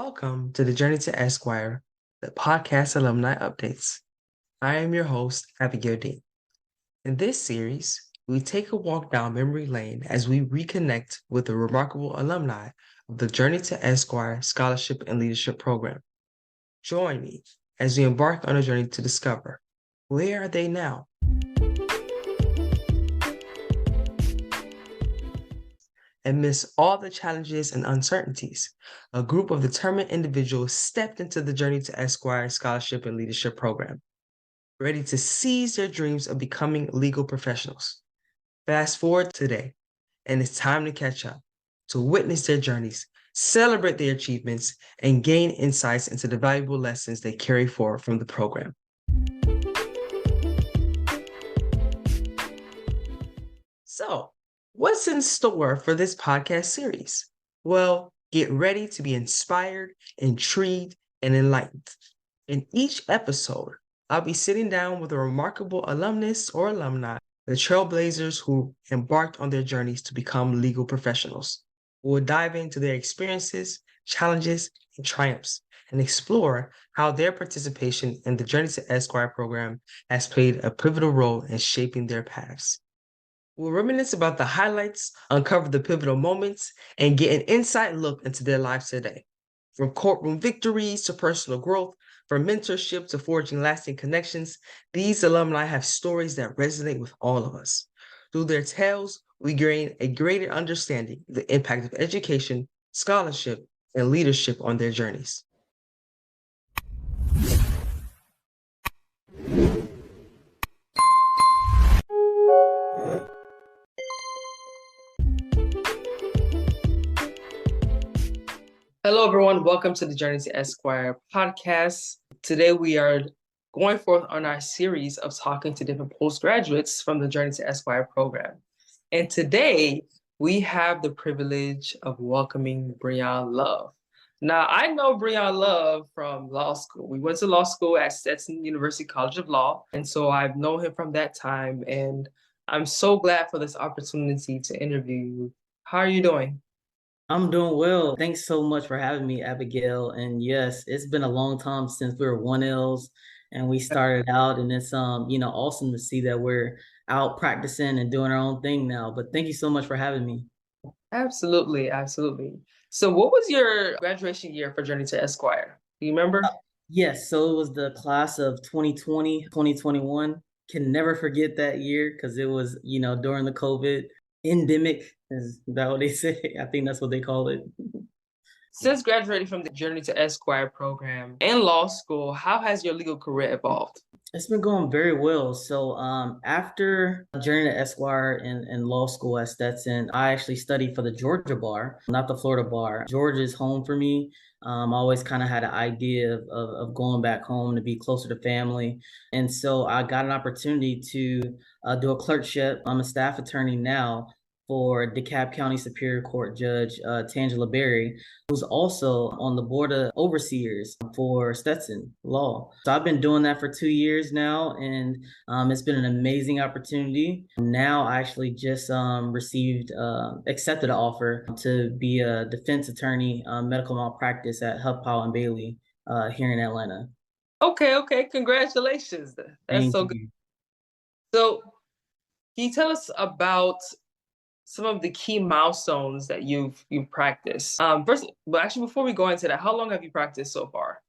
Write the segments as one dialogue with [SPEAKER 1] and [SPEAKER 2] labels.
[SPEAKER 1] Welcome to the Journey to Esquire, the podcast alumni updates. I am your host, Abigail D. In this series, we take a walk down memory lane as we reconnect with the remarkable alumni of the Journey to Esquire Scholarship and Leadership Program. Join me as we embark on a journey to discover where are they now? Amidst all the challenges and uncertainties, a group of determined individuals stepped into the Journey to Esquire Scholarship and Leadership Program, ready to seize their dreams of becoming legal professionals. Fast forward today, and it's time to catch up, to witness their journeys, celebrate their achievements, and gain insights into the valuable lessons they carry forward from the program. So, what's in store for this podcast series? Well, get ready to be inspired, intrigued, and enlightened. In each episode, I'll be sitting down with a remarkable alumnus or alumni, the trailblazers who embarked on their journeys to become legal professionals. We'll dive into their experiences, challenges, and triumphs, and explore how their participation in the Journey to Esquire program has played a pivotal role in shaping their paths. We'll reminisce about the highlights, uncover the pivotal moments, and get an inside look into their lives today. From courtroom victories to personal growth, from mentorship to forging lasting connections, these alumni have stories that resonate with all of us. Through their tales, we gain a greater understanding of the impact of education, scholarship, and leadership on their journeys. Hello, everyone. Welcome to the Journey to Esquire podcast. Today, we are going forth on our series of talking to different postgraduates from the Journey to Esquire program. And today, we have the privilege of welcoming Breyon Love. Now, I know Breyon Love from law school. We went to law school at Stetson University College of Law. And so I've known him from that time. And I'm so glad for this opportunity to interview you. How are you doing?
[SPEAKER 2] I'm doing well. Thanks so much for having me, Abigail. And yes, it's been a long time since we were 1Ls and we started out, and it's awesome to see that we're out practicing and doing our own thing now. But thank you so much for having me.
[SPEAKER 1] Absolutely, absolutely. So what was your graduation year for Journey to Esquire? Do you remember?
[SPEAKER 2] Yes, so it was the class of 2020, 2021. Can never forget that year because it was, during the COVID endemic. Is that what they say? I think that's what they call it.
[SPEAKER 1] Since graduating from the Journey to Esquire program in law school, how has your legal career evolved?
[SPEAKER 2] It's been going very well. So after Journey to Esquire in law school at Stetson, I actually studied for the Georgia bar, not the Florida bar. Georgia is home for me. I always kind of had an idea of going back home to be closer to family. And so I got an opportunity to do a clerkship. I'm a staff attorney now for DeKalb County Superior Court Judge Tangela Barrie, who's also on the board of overseers for Stetson Law. So I've been doing that for 2 years now, and it's been an amazing opportunity. Now I actually just accepted an offer to be a defense attorney, medical malpractice at Huff Powell and Bailey here in Atlanta.
[SPEAKER 1] Okay. Congratulations. That's so good. So can you tell us about some of the key milestones that you've practiced? Before we go into that, how long have you practiced so far?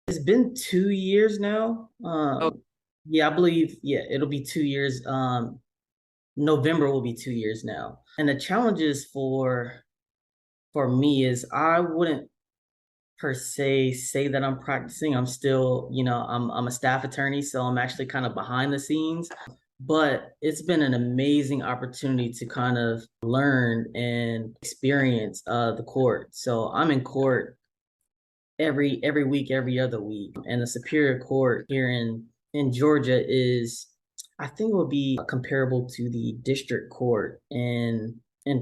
[SPEAKER 2] It's been 2 years now. Yeah, I believe, it'll be 2 years. November will be 2 years now. And the challenges for me is I wouldn't per se say that I'm practicing. I'm still, I'm a staff attorney, so I'm actually kind of behind the scenes. But it's been an amazing opportunity to kind of learn and experience the court. So I'm in court every week, every other week. And the Superior Court here in Georgia is, I think, will be comparable to the district court in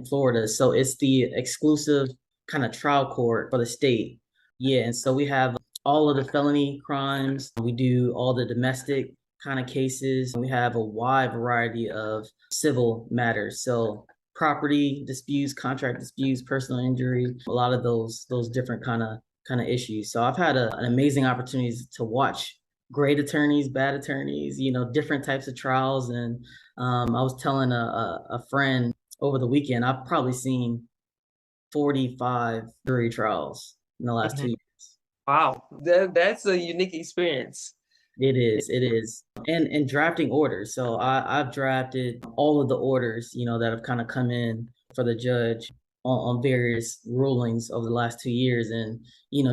[SPEAKER 2] Florida. So it's the exclusive kind of trial court for the state. Yeah, and so we have all of the felony crimes. We do all the domestic kind of cases. We have a wide variety of civil matters. So property disputes, contract disputes, personal injury, a lot of those different kind kind of issues. So I've had an amazing opportunity to watch great attorneys, bad attorneys, different types of trials. And I was telling a friend over the weekend, I've probably seen 45 jury trials in the last
[SPEAKER 1] Mhm.
[SPEAKER 2] 2 years.
[SPEAKER 1] Wow, that's a unique experience.
[SPEAKER 2] It is. And drafting orders. So I've drafted all of the orders, that have kind of come in for the judge on various rulings over the last 2 years. And,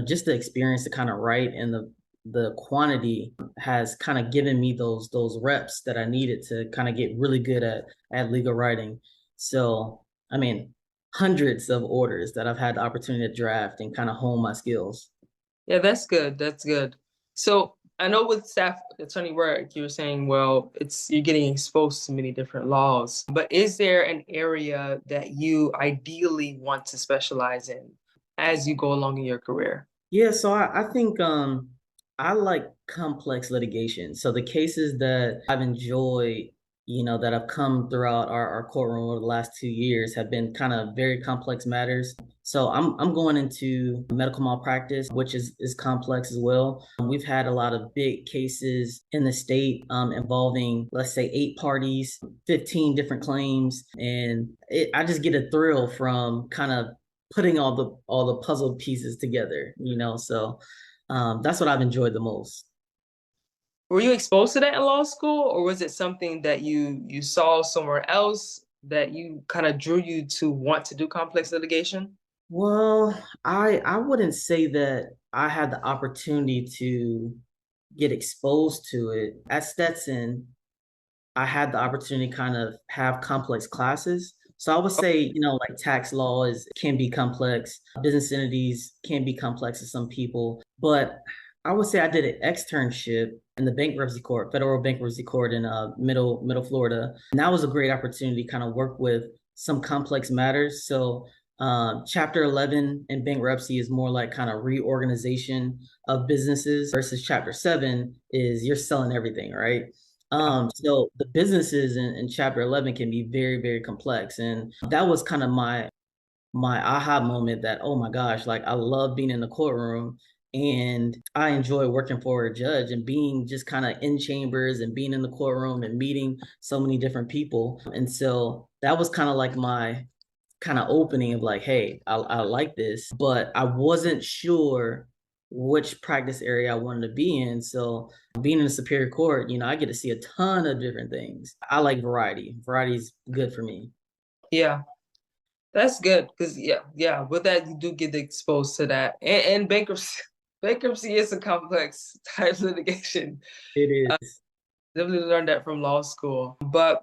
[SPEAKER 2] just the experience to kind of write and the quantity has kind of given me those reps that I needed to kind of get really good at legal writing. So, I mean, hundreds of orders that I've had the opportunity to draft and kind of hone my skills.
[SPEAKER 1] Yeah, that's good. That's good. So I know with staff attorney work, you were saying, well, it's you're getting exposed to many different laws, but is there an area that you ideally want to specialize in as you go along in your career?
[SPEAKER 2] Yeah, so I think I like complex litigation. So the cases that I've enjoyed, that have come throughout our courtroom over the last 2 years have been kind of very complex matters. So I'm going into medical malpractice, which is complex as well. We've had a lot of big cases in the state involving, let's say, 8 parties, 15 different claims, and I just get a thrill from kind of putting all the puzzle pieces together, So that's what I've enjoyed the most.
[SPEAKER 1] Were you exposed to that in law school, or was it something that you saw somewhere else that you kind of drew you to want to do complex litigation?
[SPEAKER 2] Well, I wouldn't say that I had the opportunity to get exposed to it. At Stetson, I had the opportunity to kind of have complex classes. So I would say, like tax law can be complex, business entities can be complex to some people, but I would say I did an externship in the bankruptcy court, federal bankruptcy court in middle Florida. And that was a great opportunity to kind of work with some complex matters. So Chapter 11 in bankruptcy is more like kind of reorganization of businesses versus Chapter 7 is you're selling everything, right? So the businesses in Chapter 11 can be very, very complex. And that was kind of my aha moment that, oh my gosh, like I love being in the courtroom and I enjoy working for a judge and being just kind of in chambers and being in the courtroom and meeting so many different people. And so that was kind of like my kind of opening of like, hey, I like this, but I wasn't sure which practice area I wanted to be in. So being in the Superior Court, I get to see a ton of different things. I like variety. Variety is good for me.
[SPEAKER 1] Yeah, that's good because yeah, with that you do get exposed to that, and bankruptcy. Bankruptcy is a complex type of litigation.
[SPEAKER 2] It is.
[SPEAKER 1] Definitely learned that from law school. But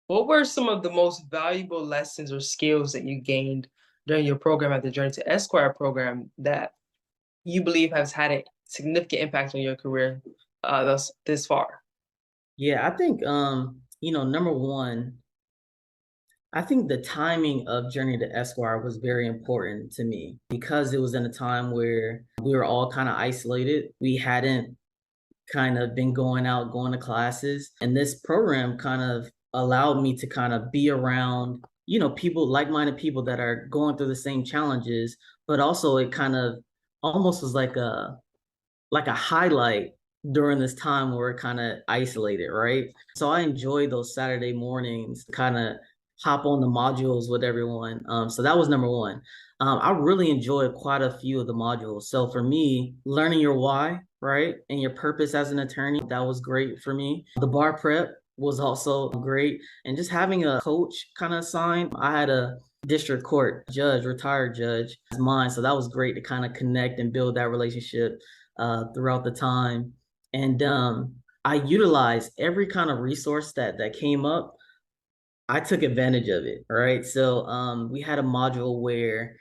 [SPEAKER 1] what were some of the most valuable lessons or skills that you gained during your program at the Journey to Esquire program that you believe has had a significant impact on your career thus this far?
[SPEAKER 2] Yeah, I think number one, I think the timing of Journey to Esquire was very important to me because it was in a time where we were all kind of isolated. We hadn't kind of been going out, going to classes. And this program kind of allowed me to kind of be around, people, like-minded people that are going through the same challenges, but also it kind of almost was like a highlight during this time where we're kind of isolated, right? So I enjoy those Saturday mornings, kind of hop on the modules with everyone. So that was number one. I really enjoyed quite a few of the modules. So for me, learning your why, right, and your purpose as an attorney, that was great for me. The bar prep was also great. And just having a coach kind of assigned, I had a district court judge, retired judge, as mine. So that was great to kind of connect and build that relationship throughout the time. And I utilized every kind of resource that came up. I took advantage of it. Right. So we had a module where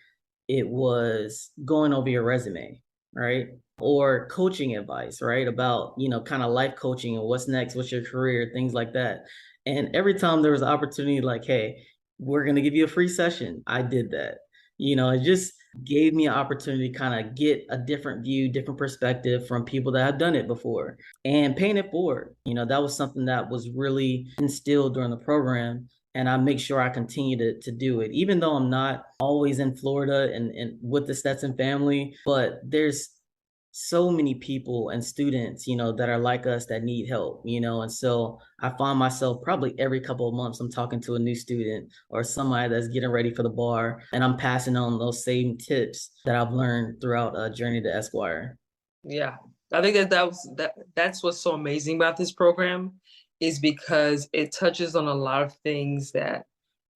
[SPEAKER 2] it was going over your resume, right? Or coaching advice, right? About, kind of life coaching and what's next, what's your career, things like that. And every time there was an opportunity, like, hey, we're going to give you a free session, I did that. It just gave me an opportunity to kind of get a different view, different perspective from people that have done it before and paying it forward. That was something that was really instilled during the program. and I make sure I continue to do it, even though I'm not always in Florida and with the Stetson family. But there's so many people and students, that are like us that need help, and so I find myself probably every couple of months I'm talking to a new student or somebody that's getting ready for the bar, and I'm passing on those same tips that I've learned throughout a journey to Esquire.
[SPEAKER 1] Yeah, I think that's what's so amazing about this program is because it touches on a lot of things that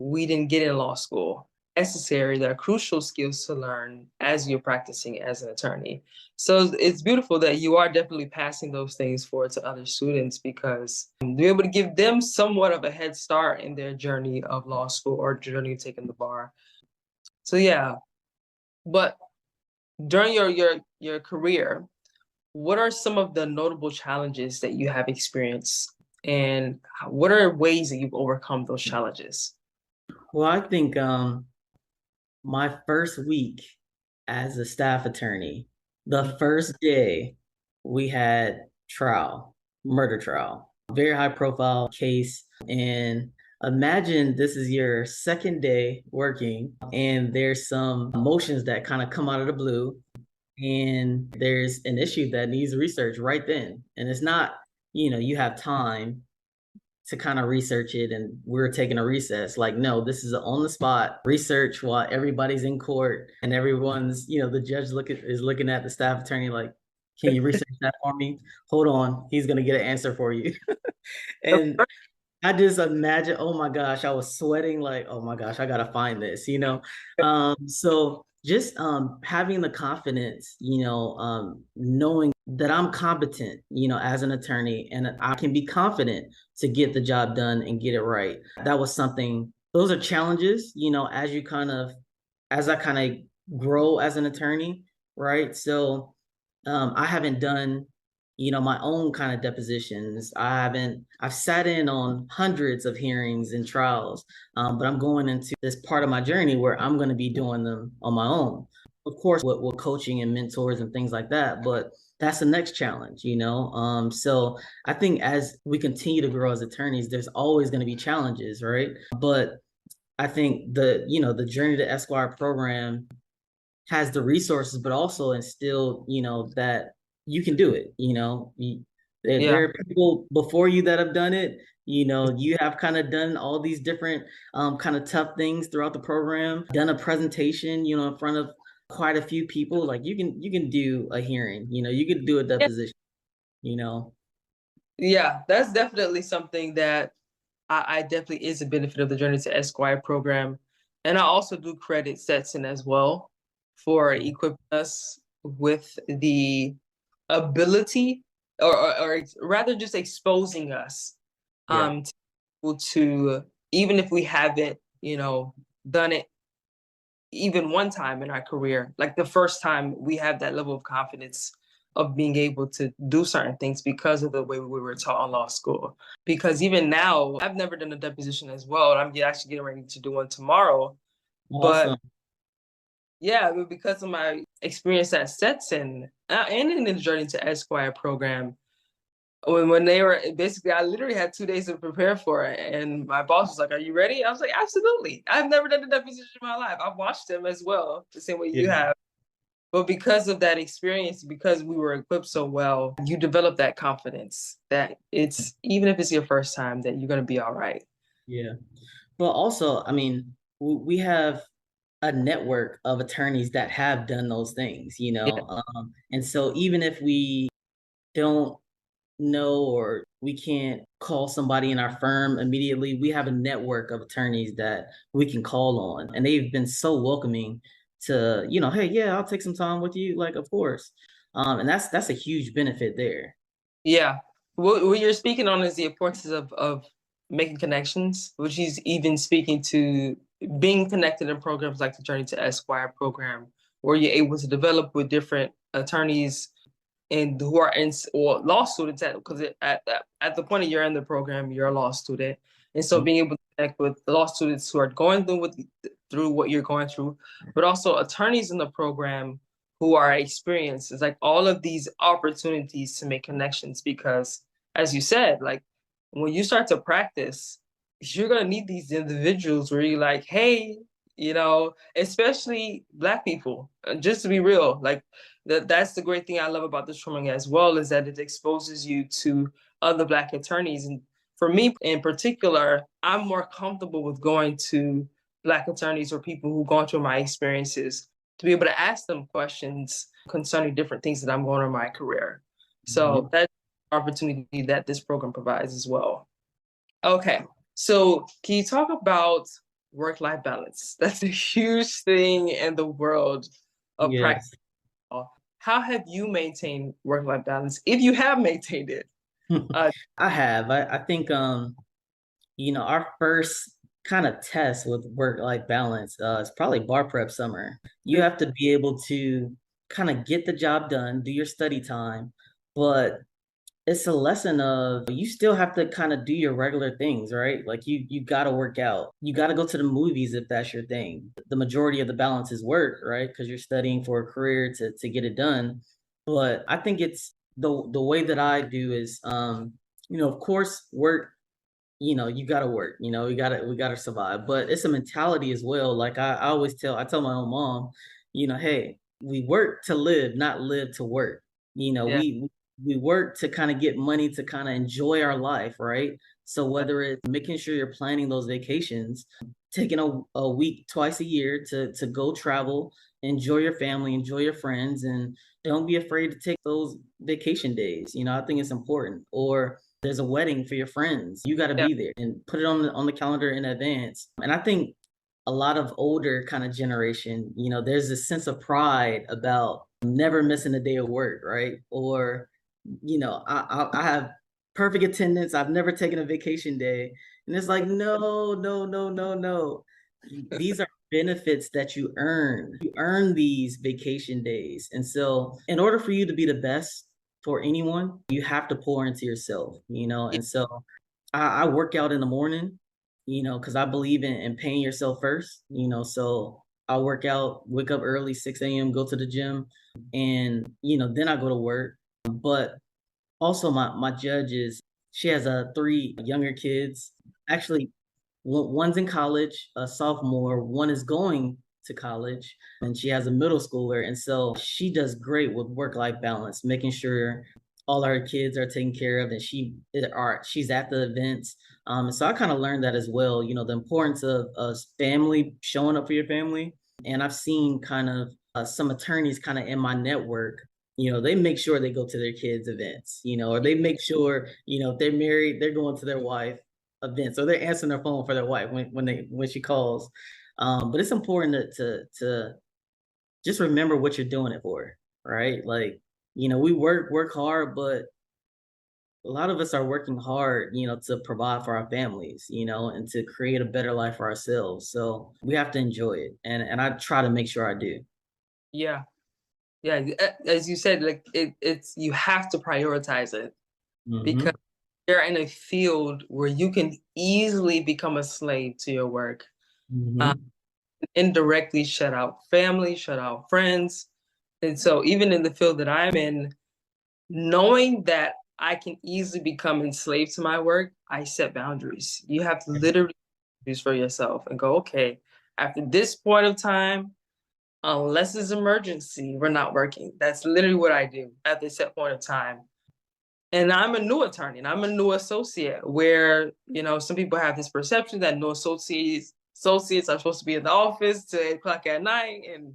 [SPEAKER 1] we didn't get in law school. Necessary, they're crucial skills to learn as you're practicing as an attorney. So it's beautiful that you are definitely passing those things forward to other students because you're able to give them somewhat of a head start in their journey of law school or journey of taking the bar. So yeah, but during your career, what are some of the notable challenges that you have experienced, and what are ways that you've overcome those challenges?
[SPEAKER 2] Well, I think my first week as a staff attorney, the first day we had murder trial, very high profile case. And imagine this is your second day working, and there's some emotions that kind of come out of the blue, and there's an issue that needs research right then. And it's not, you have time to kind of research it and we're taking a recess. Like, no, this is on the spot research while everybody's in court and everyone's, the judge is looking at the staff attorney like, can you research that for me? Hold on, he's gonna get an answer for you. And I just imagine, oh my gosh, I was sweating like, oh my gosh, I gotta find this. So just having the confidence, knowing that I'm competent, as an attorney, and I can be confident to get the job done and get it right. That was something, those are challenges, as I kind of grow as an attorney, right? So I haven't done, my own kind of depositions. I've sat in on hundreds of hearings and trials, but I'm going into this part of my journey where I'm going to be doing them on my own. Of course, with coaching and mentors and things like that, but that's the next challenge. So I think as we continue to grow as attorneys, there's always going to be challenges, right? But I think the Journey to Esquire program has the resources, but also instilled, that you can do it. There
[SPEAKER 1] Yeah,
[SPEAKER 2] are people before you that have done it. You have kind of done all these different kind of tough things throughout the program, done a presentation, in front of quite a few people. Like you can do a hearing, you can do a
[SPEAKER 1] yeah,
[SPEAKER 2] deposition, you know.
[SPEAKER 1] yeah. That's definitely something that I definitely is a benefit of the Journey to Esquire program, and I also do credit Stetson as well for equipping us with the ability, or rather, just exposing us
[SPEAKER 2] Yeah.
[SPEAKER 1] to even if we haven't, done it even one time in our career, like the first time we have that level of confidence of being able to do certain things because of the way we were taught in law school. Because even now, I've never done a deposition as well. I'm actually getting ready to do one tomorrow. But
[SPEAKER 2] Awesome.
[SPEAKER 1] yeah, because of my experience at Stetson and in the Journey to Esquire program, when they were basically, I literally had 2 days to prepare for it, and my boss was like, "Are you ready?" I was like, "Absolutely." I've never done a deposition in my life. I've watched them as well, the same way you
[SPEAKER 2] Yeah.
[SPEAKER 1] have. But because of that experience, because we were equipped so well, you develop that confidence that it's even if it's your first time, that you're gonna be all right.
[SPEAKER 2] Yeah. But also, I mean, we have a network of attorneys that have done those things,
[SPEAKER 1] Yeah,
[SPEAKER 2] and so even if we don't know or we can't call somebody in our firm immediately, we have a network of attorneys that we can call on, and they've been so welcoming to, hey, yeah, I'll take some time with you, like, of course. And that's a huge benefit there.
[SPEAKER 1] yeah. What you're speaking on is the importance of making connections, which is even speaking to being connected in programs like the Journey to Esquire program, where you're able to develop with different attorneys and who are in or law students because at the point of you're in the program, you're a law student, and so being able to connect with the law students who are going through what you're going through, but also attorneys in the program who are experienced. It's like all of these opportunities to make connections because, as you said, like when you start to practice, you're gonna need these individuals where you're like, hey, especially Black people. Just to be real, like that's the great thing I love about this program as well, is that it exposes you to other Black attorneys. And for me in particular, I'm more comfortable with going to Black attorneys or people who've gone through my experiences to be able to ask them questions concerning different things that I'm going on in my career.
[SPEAKER 2] Mhm.
[SPEAKER 1] So that's an opportunity that this program provides as well. Okay, so can you talk about work-life balance? That's a huge thing in the world of practice
[SPEAKER 2] Yes.
[SPEAKER 1] law. How have you maintained work-life balance, if you have maintained it? Uh,
[SPEAKER 2] I have. I think our first kind of test with work-life balance is probably bar prep summer. You have to be able to kind of get the job done, do your study time, but it's a lesson of you still have to kind of do your regular things, right? Like you got to work out. You got to go to the movies if that's your thing. The majority of the balance is work, right? Because you're studying for a career to get it done. But I think it's the way that I do is of course work, you gotta work, we gotta survive. But it's a mentality as well. Like I tell my own mom, hey, we work to live, not live to work. You know,
[SPEAKER 1] yeah,
[SPEAKER 2] we work to kind of get money to kind of enjoy our life, right? So
[SPEAKER 1] yeah,
[SPEAKER 2] whether it's making sure you're planning those vacations, taking a week twice a year to go travel, enjoy your family, enjoy your friends, and don't be afraid to take those vacation days. I think it's important. Or there's a wedding for your friends, you got to
[SPEAKER 1] yeah,
[SPEAKER 2] be there and put it on the calendar in advance. And I think a lot of older kind of generation, there's a sense of pride about never missing a day of work, right? Or I have perfect attendance, I've never taken a vacation day. And it's like, no, no, no, no, no. These are benefits that you earn these vacation days. And so in order for you to be the best for anyone, you have to pour into yourself,
[SPEAKER 1] yeah,
[SPEAKER 2] and so I work out in the morning, because I believe in paying yourself first, so I work out, wake up early, 6 a.m., go to the gym, and then I go to work. But also my judge is, she has three younger kids. Actually, one's in college, a sophomore, one is going to college, and she has a middle schooler. And so she does great with work-life balance, making sure all our kids are taken care of, and she's at the events. And so I kind of learned that as well, the importance of family, showing up for your family. And I've seen kind of some attorneys kind of in my network, they make sure they go to their kids' events, or they make sure, if they're married, they're going to their wife events, or they're answering their phone for their wife when she calls. But it's important to just remember what you're doing it for, right? Like, we work hard, but a lot of us are working hard, to provide for our families, and to create a better life for ourselves. So we have to enjoy it, and I try to make sure I do.
[SPEAKER 1] yeah, yeah. As you said, like it's you have to prioritize it because
[SPEAKER 2] Mm-hmm.
[SPEAKER 1] you're in a field where you can easily become a slave to your work. Uh,
[SPEAKER 2] Mm-hmm.
[SPEAKER 1] Indirectly shut out family, shut out friends. And so even in the field that I'm in, knowing that I can easily become enslaved to my work, I set boundaries. You have to literally choose for yourself and go, okay, after this point of time, unless it's emergency, we're not working. That's literally what I do at this set point of time. And I'm a new attorney and I'm a new associate where, some people have this perception that new associates are supposed to be in the office to 8 o'clock at night and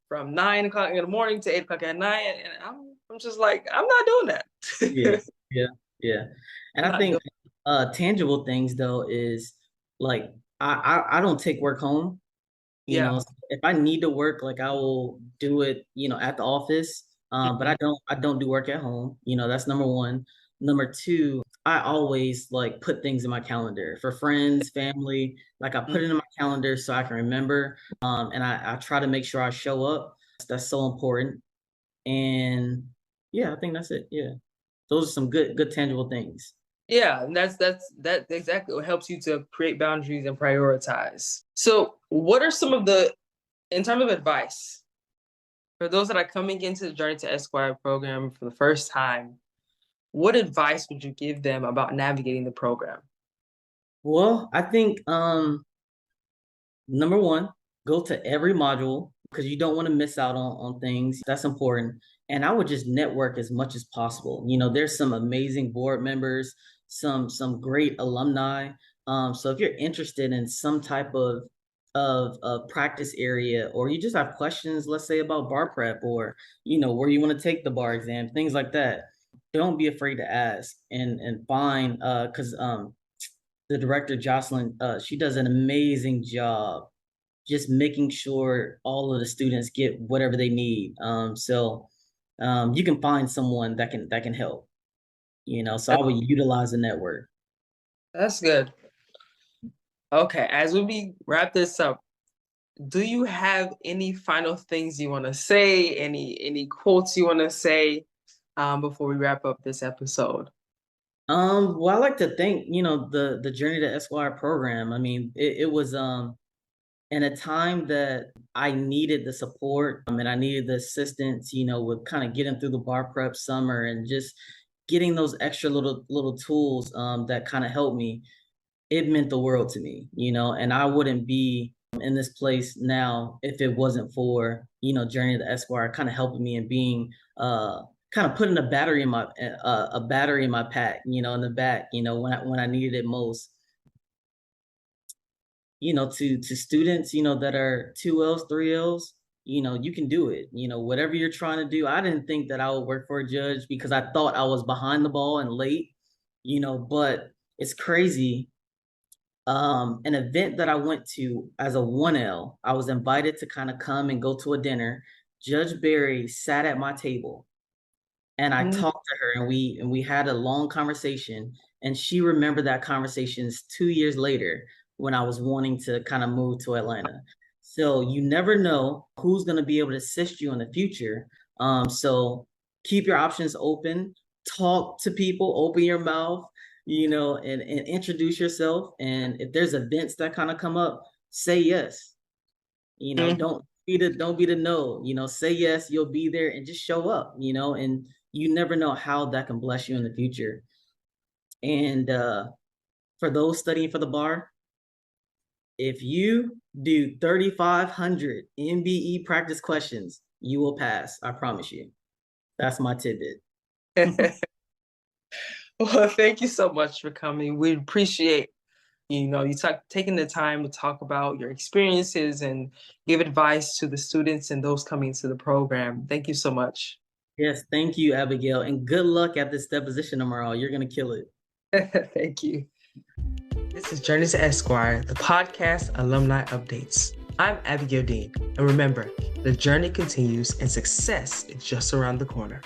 [SPEAKER 1] from 9 o'clock in the morning to 8 o'clock at night. And I'm just like, I'm not doing
[SPEAKER 2] Yeah,
[SPEAKER 1] that.
[SPEAKER 2] yeah, yeah. And
[SPEAKER 1] I'm
[SPEAKER 2] I
[SPEAKER 1] not doing
[SPEAKER 2] think tangible things though is like I don't take work home.
[SPEAKER 1] Yeah.
[SPEAKER 2] If I need to work, like I will do it, at the office. But
[SPEAKER 1] Mhm.
[SPEAKER 2] I don't do work at home. That's number one. Number two, I always like put things in my calendar for friends, family. Like I put it in my calendar so I can remember. And I try to make sure I show up. That's so important. And yeah, I think that's it. Yeah. Those are some good tangible things.
[SPEAKER 1] Yeah, and that's exactly what helps you to create boundaries and prioritize. So, what are some of in terms of advice, for those that are coming into the Journey to Esquire program for the first time, what advice would you give them about navigating the program?
[SPEAKER 2] Well, I think number one, go to every module because you don't want to miss out on things. That's important. And I would just network as much as possible. There's some amazing board members, some great alumni. So if you're interested in some type of practice area, or you just have questions, let's say about bar prep, or where you want to take the bar exam, things like that, don't be afraid to ask and find because the director Jocelyn, she does an amazing job just making sure all of the students get whatever they need. So you can find someone that can help. So I would utilize the network.
[SPEAKER 1] That's good. Okay, as we wrap this up, do you have any final things you want to say? Any quotes you want to say before we wrap up this episode?
[SPEAKER 2] Well, I like to thank the Journey to Esquire program. I mean, it was in a time that I needed the support and I needed the assistance, with kind of getting through the bar prep summer and just getting those extra little tools that kind of helped me. It meant the world to me, and I wouldn't be in this place now if it wasn't for, Journey to Esquire kind of helping me and being kind of putting a battery in my pack, in the back, when I needed it most. To students, that are 2Ls, 3Ls, you can do it. Whatever you're trying to do. I didn't think that I would work for a judge because I thought I was behind the ball and late, but it's crazy. An event that I went to as a 1L, I was invited to kind of come and go to a dinner. Judge Barrie sat at my table and I
[SPEAKER 1] Mm.
[SPEAKER 2] talked to her and we had a long conversation, and she remembered that conversation 2 years later when I was wanting to kind of move to Atlanta. So you never know who's going to be able to assist you in the future. So keep your options open, talk to people, open your mouth, and introduce yourself. And if there's events that kind of come up, say yes.
[SPEAKER 1] Mm.
[SPEAKER 2] Don't be the no. Say yes, you'll be there, and just show up. And you never know how that can bless you in the future. And for those studying for the bar, if you do 3,500 MBE practice questions, you will pass. I promise you. That's my tidbit.
[SPEAKER 1] Well, thank you so much for coming. We appreciate taking the time to talk about your experiences and give advice to the students and those coming to the program. Thank you so much.
[SPEAKER 2] Yes, thank you, Abigail, and good luck at this deposition tomorrow. You're gonna kill it.
[SPEAKER 1] Thank you. This is Journey to Esquire, the podcast alumni updates. I'm Abigail Dean, and remember, the journey continues and success is just around the corner.